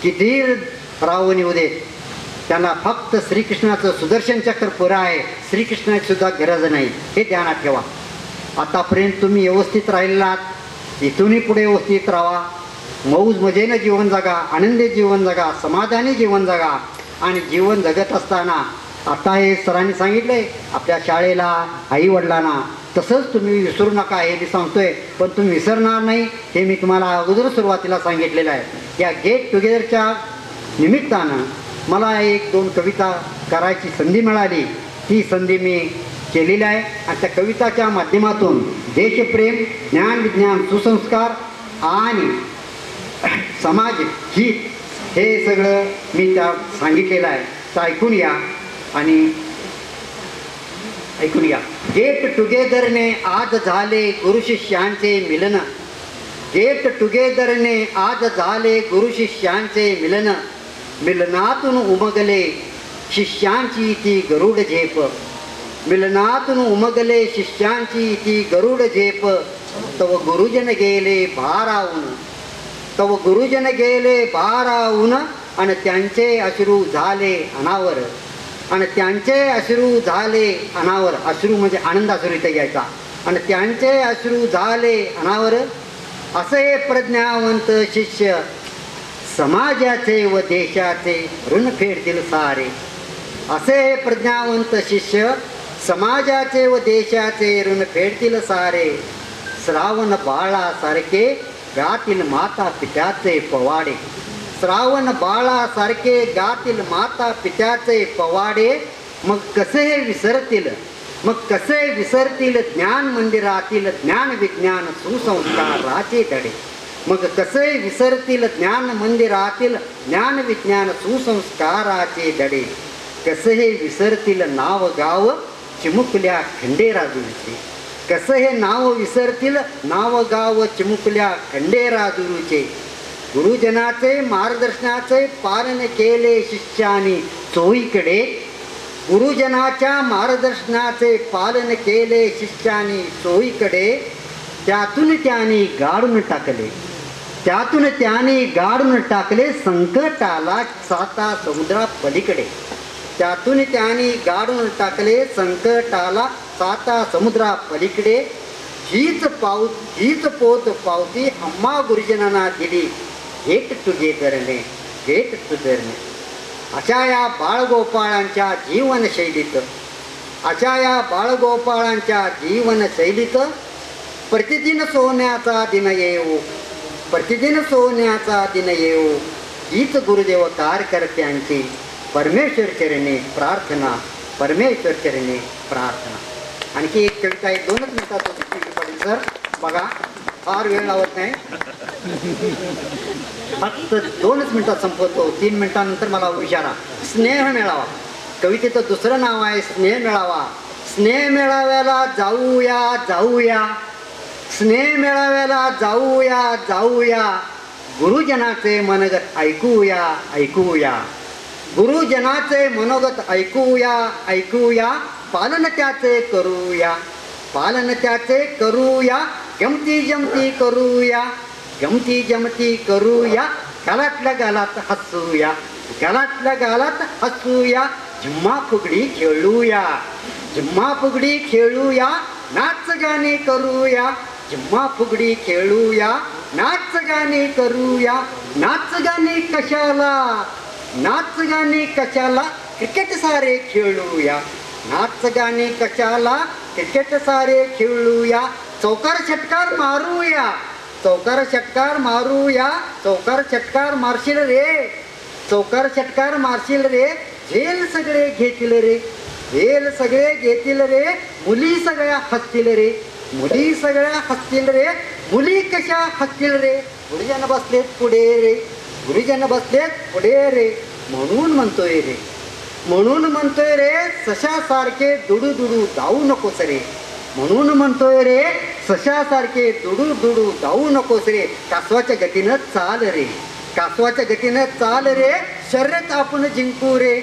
किती रावण येऊ दे, त्यांना फक्त श्रीकृष्णाचं सुदर्शन चक्र पुरं आहे, श्रीकृष्णाची सुद्धा गरज नाही, हे ध्यानात ठेवा. आतापर्यंत तुम्ही व्यवस्थित राहिलात, इथूनही पुढे व्यवस्थित राहा. मौज मजेनं जीवन जगा, आनंदी जीवन जगा, समाधानी जीवन जगा. आणि जीवन जगत असताना आता हे सरांनी सांगितले आपल्या शाळेला, आईवडिलांना, तसंच तुम्ही विसरू नका हे मी सांगतोय. पण तुम्ही विसरणार नाही हे मी तुम्हाला अगोदर सुरुवातीला सांगितलेलं आहे. या गेट टुगेदरच्या निमित्तानं मला 1-2 कविता करायची संधी मिळाली. ती संधी मी केलेली आहे. आणि त्या कविताच्या माध्यमातून देशप्रेम, ज्ञान विज्ञान, सुसंस्कार आणि समाज हित हे सगळं मी त्या सांगितलेलं आहे. तर ऐकून या आणि ऐकून या. गेट टुगेदरने आज झाले गुरु शिष्यांचे मिलन. गेट टुगेदरने आज झाले गुरु शिष्यांचे मिलन. मिलनातून उमगले शिष्यांची ती गरुड झेप. मिलनातून उमगले शिष्यांची ती गरुड झेप. तव गुरुजन गेले भारावून, तव गुरुजन गेले भारावून. आणि त्यांचे अश्रू झाले अनावर, आणि त्यांचे अश्रू झाले अनावर. अश्रू म्हणजे आनंद अश्रू इथे घ्यायचा. आणि त्यांचे अश्रू झाले अनावर. असे प्रज्ञावंत शिष्य समाजाचे व देशाचे ऋण फेडतील सारे. असे प्रज्ञावंत शिष्य समाजाचे व देशाचे ऋण फेडतील सारे. श्रावण बाळासारखे गातील माता पित्याचे पवाडे. श्रावण बाळासारखे गातील माता पित्याचे पवाडे. मग कसे विसरतील, मग कसे विसरतील ज्ञान मंदिरातील ज्ञान विज्ञान सुसंस्काराचे धडे. मग कसे विसरतील ज्ञान मंदिरातील ज्ञान विज्ञान सुसंस्काराचे धडे. कसे हे विसरतील नाव गाव चिमुकल्या खंडेराजुचे. कसं हे नाव विसरतील नाव गाव चिमुकल्या खंडेराजुचे. गुरुजनाचे मार्गदर्शनाचे पालन केले शिष्यानी चोहीकडे. गुरुजनाच्या मार्गदर्शनाचे पालन केले शिष्यानी चोहीकडे. त्यातून त्यांनी गाडून टाकले, त्यातून त्यांनी गाडून टाकले संकटाला 7 समुद्रा पलीकडे. त्यातून त्यांनी गाडून टाकले संकटाला 7 समुद्रा पलीकडे. हीच पोत पावती आम्हा गुरुजनांना दिली गेट टुगेदरने, गेट टुगेदरने. अशा या बाळगोपाळांच्या जीवनशैलीत, अशा या बाळगोपाळांच्या जीवनशैलीत प्रतिदिन सोन्याचा दिन येऊ, प्रतिदिन सोन्याचा दिन येऊ. हीच गुरुदेव कार्यकर्त्यांची परमेश्वर चरणी प्रार्थना, परमेश्वर चरणी प्रार्थना. आणखी एक कविता आहे, 2च मिनिटात पडेल सर. बघा फार वेळ लावत नाही, फक्त 2च मिनिटात संपवतो. 3 मिनिटांनंतर मला विचारा. स्नेह मेळावा, कवितेचं दुसरं नाव आहे स्नेह मेळावा. स्नेह मेळाव्याला जाऊया जाऊया, स्नेह मेळाव्याला जाऊया जाऊया. गुरुजनाचे मनोगत ऐकूया ऐकूया. गुरुजनाचे मनोगत ऐकूया ऐकूया. पालन त्याचे करूया, पालन त्याचे करूया. गमती जमती करूया, गमती जमती करूया. गालातल्या गालात हसूया, गालातल्या गालात हसूया. झिम्मा फुगडी खेळूया, झिम्मा फुगडी खेळूया. नाच गाणे करूया, झिम्मा फुगडी खेळूया. नाच गाणे करूया. नाच गाणे कशाला, नाच गाणे कशाला. क्रिकेट सारे खेळूया. नाच गाणे कशाला, क्रिकेट सारे खेळूया. चौकार षटकार मारूया, चौकार षटकार मारूया. चौकार षटकार मारशील रे, चौकार षटकार मारशील रे. झेल सगळे घेतील रे, झेल सगळे घेतील रे. मुली सगळ्या हसतील रे, मुली सगळ्या हसतील रे. मुली कशा हसतील रे. गुरुजन बसलेत पुढे रे, गुरुजन बसलेत पुढे रे. म्हणून म्हणतोय रे, म्हणून म्हणतोय रे. सशासारखे दुडू दुडू धावू नकोस रे. म्हणून म्हणतोय रे, सशासारखे दुडू दुडू धावू नकोस रे. कासवाच्या गतीनं चाल रे, कासवाच्या गतीनं चाल रे. शर्यत आपण जिंकू रे,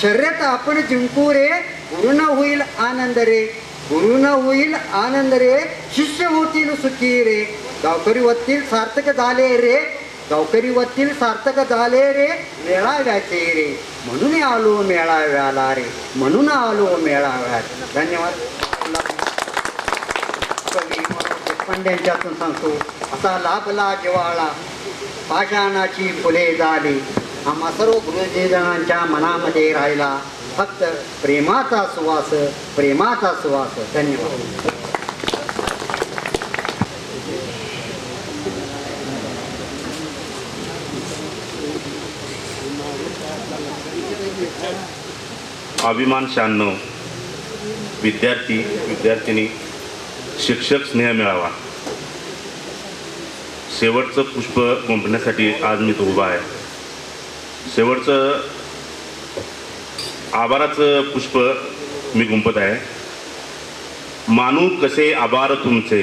शर्यत आपण जिंकू रे. गुरुन होईल आनंद रे, गुरुन होईल आनंद रे. शिष्य होतील सुखी रे, गावकरी होतील सार्थक झाले रे. गावकरी वतील सार्थक झाले रे मेळाव्याचे रे, म्हणून आलो मेळाव्याला रे, म्हणून आलो मेळाव्यात. धन्यवाद. कवी मनोज देशपांड्यांच्यातून सांगतो, असा लाभला जिव्हाळा पाषाणाची फुले झाली, आम्हा सर्व गुरुजीजनांच्या मनामध्ये राहिला फक्त प्रेमाचा सुवास, प्रेमाचा सुवास. धन्यवाद. अभिमान 96 विद्यार्थी विद्यार्थिनी शिक्षक स्नेह मेळावा. शेवटचं पुष्प गुंफण्यासाठी आज मी तो उभा आहे. शेवटचं आभाराचं पुष्प मी गुंफत आहे. मानू कसे आभार तुमचे,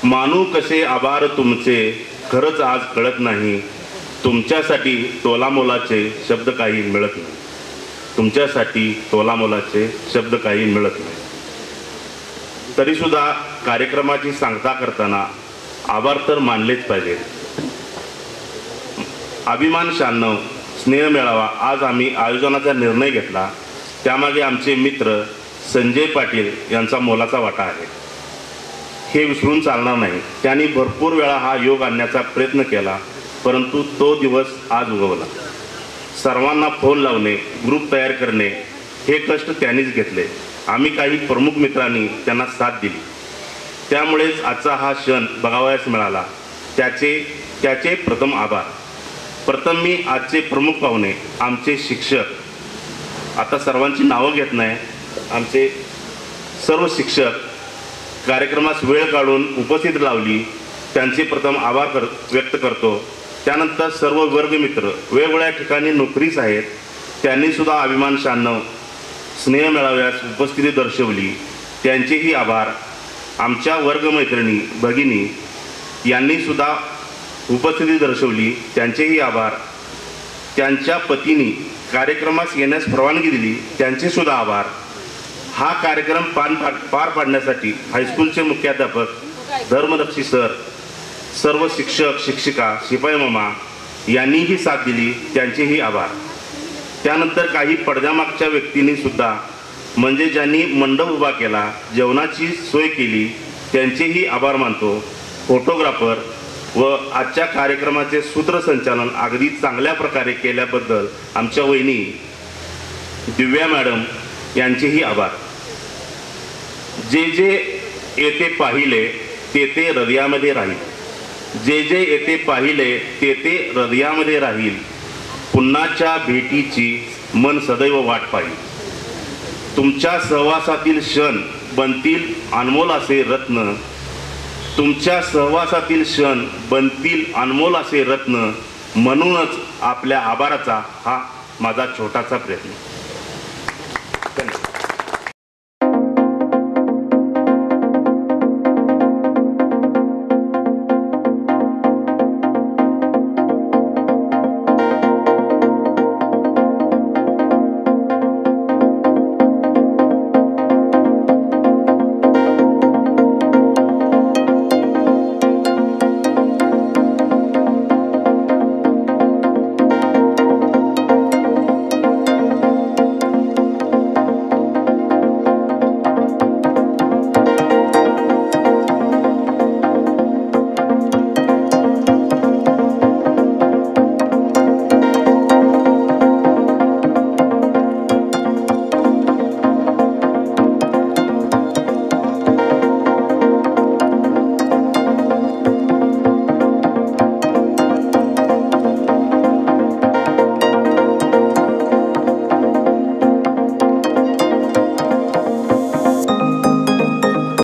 मानू कसे आभार तुमचे, खरंच आज कळत नाही, तुमच्यासाठी तोलामोलाचे शब्द काही मिळत नाही, तुमच्यासाठी तोलामोलाचे शब्द काही मिळत नाही. तरीसुद्धा कार्यक्रमाची सांगता करताना आभार तर मानलेच पाहिजे. अभिमान 96 स्नेह मेळावा आज आम्ही आयोजनाचा निर्णय घेतला, त्यामागे आमचे मित्र संजय पाटील यांचा मोलाचा वाटा आहे, हे विसरून चालणार नाही. त्यांनी भरपूर वेळा हा योग आणण्याचा प्रयत्न केला, परंतु तो दिवस आज उगवला. सर्वांना फोन लावणे, ग्रुप तयार करणे हे कष्ट त्यांनीच घेतले. आम्ही काही प्रमुख मित्रांनी त्यांना साथ दिली, त्यामुळेच आजचा हा क्षण बघावयास मिळाला. त्याचे प्रथम आभार. प्रथम मी आजचे प्रमुख पाहुणे आमचे शिक्षक, आता सर्वांची नावं घेत नाही, आमचे सर्व शिक्षक कार्यक्रमास वेळ काढून उपस्थित लावली, त्यांचे प्रथम आभार व्यक्त करतो. त्यानंतर सर्व वर्गमित्र वेगवेगळ्या ठिकाणी नोकरीस आहेत, त्यांनीसुद्धा अभिमान 96 स्नेह मेळाव्यास उपस्थिती दर्शवली, त्यांचेही आभार. आमच्या वर्गमैत्रिणी भगिनी यांनीसुद्धा उपस्थिती दर्शवली, त्यांचेही आभार. त्यांच्या पतींनी कार्यक्रमास येण्यास परवानगी दिली, त्यांचेसुद्धा आभार. हा कार्यक्रम पार पाडण्यासाठी हायस्कूलचे मुख्याध्यापक धर्मरक्षी सर, सर्व शिक्षक शिक्षिका, शिपाई मामा यांनीही साथ दिली, त्यांचेही आभार. त्यानंतर काही पडद्यामागच्या व्यक्तींनी सुद्धा, म्हणजे ज्यांनी मंडप उभा केला, जेवणाची सोय केली, त्यांचेही आभार मानतो. फोटोग्राफर व आजच्या कार्यक्रमाचे सूत्रसंचालन अगदी चांगल्या प्रकारे केल्याबद्दल आमच्या वहिनी दिव्या मॅडम यांचेही आभार. जे जे येथे पाहिले ते ते हृदयामध्ये राहील, जे जे येथे पाहिले ते ते हृदयामध्ये राहील, पुन्हाच्या भेटीची मन सदैव वाट पाहिल. तुमच्या सहवासातील क्षण बनतील अनमोल असे रत्न, तुमच्या सहवासातील क्षण बनतील अनमोल असे रत्न, म्हणूनच आपल्या आभाराचा हा माझा छोटासा प्रयत्न.